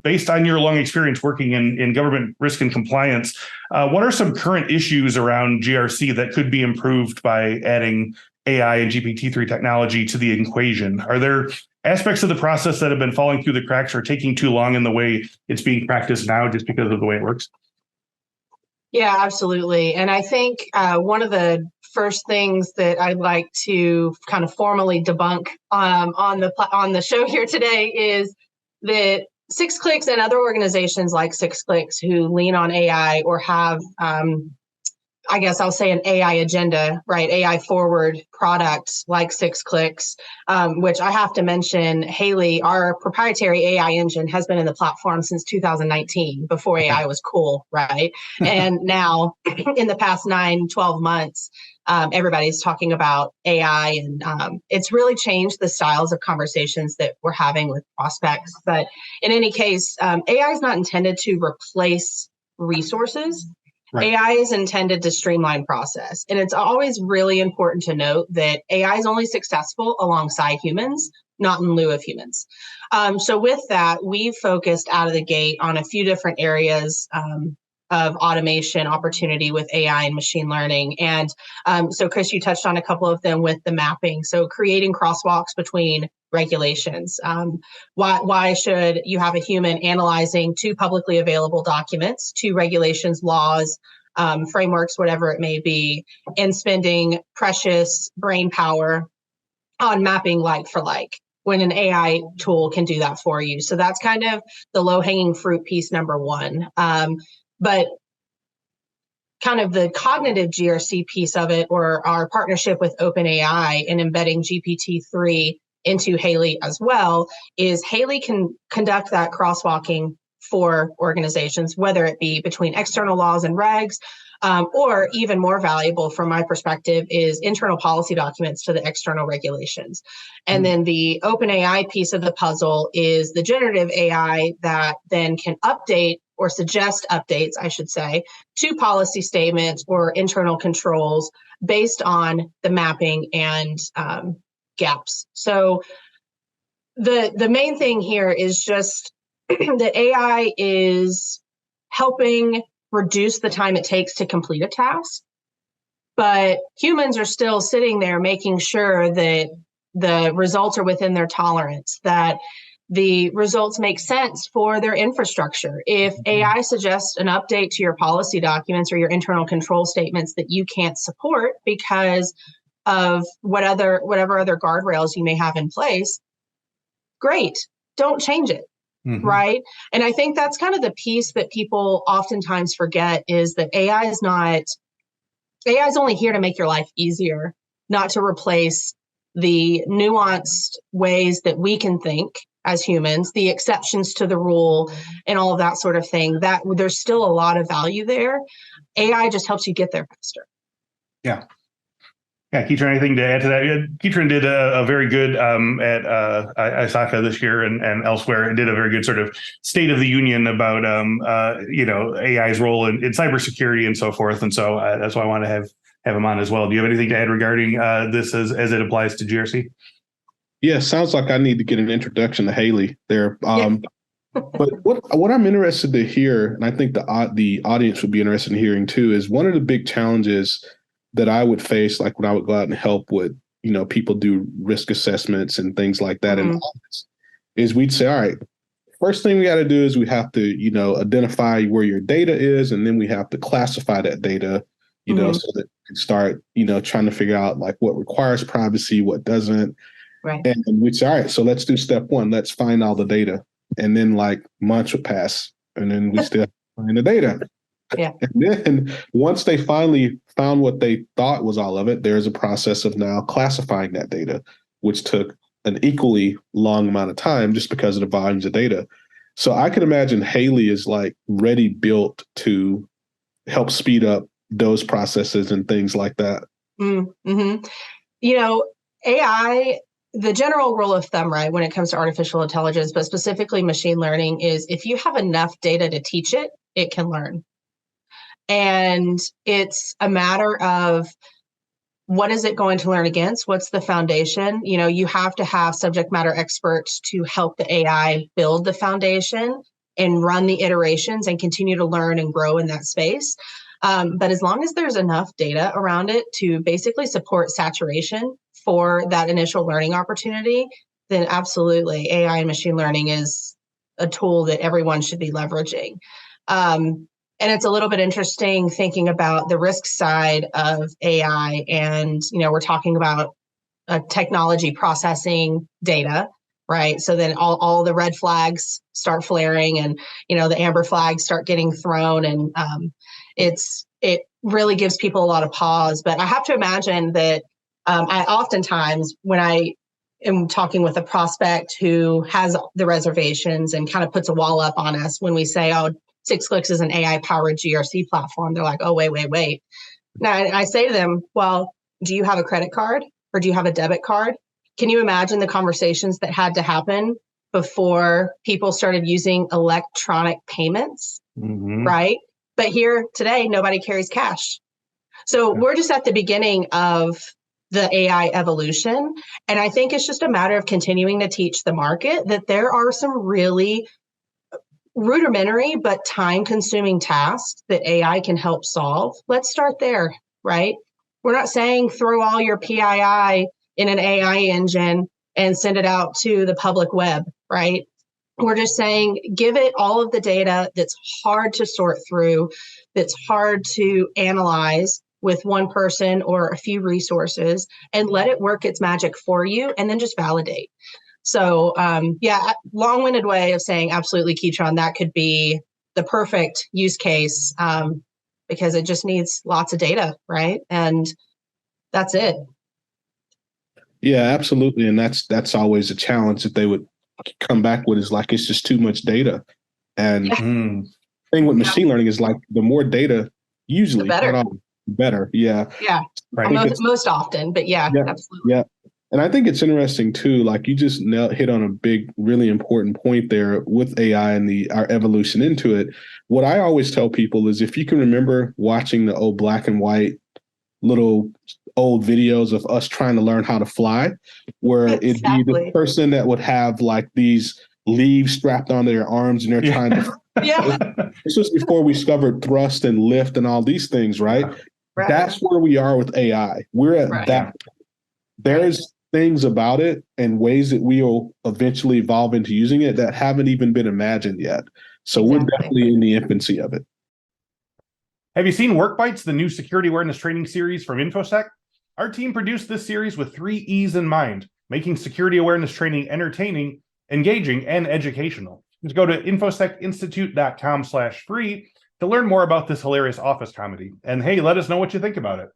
based on your long experience working in government risk and compliance, what are some current issues around GRC that could be improved by adding AI and GPT-3 technology to the equation? Are there aspects of the process that have been falling through the cracks or taking too long in the way it's being practiced now just because of the way it works? Yeah, absolutely. And I think one of the first things that I'd like to kind of formally debunk on the show here today is that 6Clicks and other organizations like 6Clicks who lean on AI or have I guess I'll say an AI agenda, right? AI forward products like 6Clicks, which I have to mention, Hailey, our proprietary AI engine has been in the platform since 2019, before AI was cool, right? And now in the past 9-12 months, everybody's talking about AI, and it's really changed the styles of conversations that we're having with prospects. But in any case, AI is not intended to replace resources. Right. AI is intended to streamline process. And it's always really important to note that AI is only successful alongside humans, not in lieu of humans. So with that, we've focused out of the gate on a few different areas of automation opportunity with AI and machine learning. And so Chris, you touched on a couple of them with the mapping. So creating crosswalks between regulations. Why should you have a human analyzing two publicly available documents, two regulations, laws, frameworks, whatever it may be, and spending precious brain power on mapping like for like, when an AI tool can do that for you? So that's kind of the low-hanging fruit piece number one. But kind of the cognitive GRC piece of it, or our partnership with OpenAI and embedding GPT-3 into Hailey as well, is Hailey can conduct that crosswalking for organizations, whether it be between external laws and regs, or even more valuable from my perspective is internal policy documents to the external regulations. And then the OpenAI piece of the puzzle is the generative AI that then can update or suggest updates, I should say, to policy statements or internal controls based on the mapping and gaps. So the main thing here is just that AI is helping reduce the time it takes to complete a task, but humans are still sitting there making sure that the results are within their tolerance, that the results make sense for their infrastructure. If AI suggests an update to your policy documents or your internal control statements that you can't support because of whatever other guardrails you may have in place, great, don't change it. Mm-hmm. Right. And I think that's kind of the piece that people oftentimes forget, is that AI is only here to make your life easier, not to replace the nuanced ways that we can think as humans, the exceptions to the rule and all of that sort of thing. That there's still a lot of value there. AI just helps you get there faster. Yeah. Yeah, Keatron, anything to add to that? Keatron did a very good at ISACA this year and elsewhere, and did a very good sort of state of the union about AI's role in cybersecurity and so forth. And so that's why I want to have him on as well. Do you have anything to add regarding this as it applies to GRC? Yeah, sounds like I need to get an introduction to Hailey there. But what I'm interested to hear, and I think the audience would be interested in hearing too, is one of the big challenges that I would face, like when I would go out and help with, people do risk assessments and things like that in the office, is we'd say, all right, first thing we got to do is we have to, identify where your data is, and then we have to classify that data, so that we can start, trying to figure out like what requires privacy, what doesn't. Right. And we'd say, all right, so let's do step one. Let's find all the data. And then like months would pass, and then we still find the data. Yeah. And then once they finally found what they thought was all of it, there's a process of now classifying that data, which took an equally long amount of time just because of the volumes of data. So I can imagine Hailey is like ready built to help speed up those processes and things like that. Mm-hmm. AI, the general rule of thumb, right, when it comes to artificial intelligence, but specifically machine learning, is if you have enough data to teach it, it can learn. And it's a matter of what is it going to learn against? What's the foundation? You have to have subject matter experts to help the AI build the foundation. and run the iterations and continue to learn and grow in that space. But as long as there's enough data around it to basically support saturation for that initial learning opportunity, then absolutely AI and machine learning is a tool that everyone should be leveraging. And it's a little bit interesting thinking about the risk side of AI. And, we're talking about technology processing data, right? So then all the red flags start flaring and, the amber flags start getting thrown. And it really gives people a lot of pause. But I have to imagine that I oftentimes, when I am talking with a prospect who has the reservations and kind of puts a wall up on us when we say, oh, 6clicks is an AI-powered GRC platform, they're like, oh, wait. Now, I say to them, well, do you have a credit card or do you have a debit card? Can you imagine the conversations that had to happen before people started using electronic payments, right? But here today, nobody carries cash. So we're just at the beginning of the AI evolution. And I think it's just a matter of continuing to teach the market that there are some really rudimentary but time-consuming tasks that AI can help solve. Let's start there, right? We're not saying throw all your PII in an AI engine and send it out to the public web, right? We're just saying give it all of the data that's hard to sort through, that's hard to analyze with one person or a few resources, and let it work its magic for you, and then just validate. So long-winded way of saying absolutely, Keatron, that could be the perfect use case because it just needs lots of data, right? And that's it. Yeah, absolutely. And that's always a challenge that they would come back with, is like, it's just too much data. And the thing with machine learning is like the more data, usually better. Yeah. Yeah. Right. Most often, but yeah, absolutely. Yeah. And I think it's interesting too, like you just hit on a big, really important point there with AI and our evolution into it. What I always tell people is, if you can remember watching the old black and white little old videos of us trying to learn how to fly, where it'd be the person that would have like these leaves strapped onto their arms and they're trying to. This was before we discovered thrust and lift and all these things, right? That's where we are with AI. We're at that. There's things about it and ways that we will eventually evolve into using it that haven't even been imagined yet. So we're definitely in the infancy of it. Have you seen Work Bites, the new security awareness training series from Infosec? Our team produced this series with 3 E's in mind, making security awareness training entertaining, engaging, and educational. Just go to infosecinstitute.com/free to learn more about this hilarious office comedy. And hey, let us know what you think about it.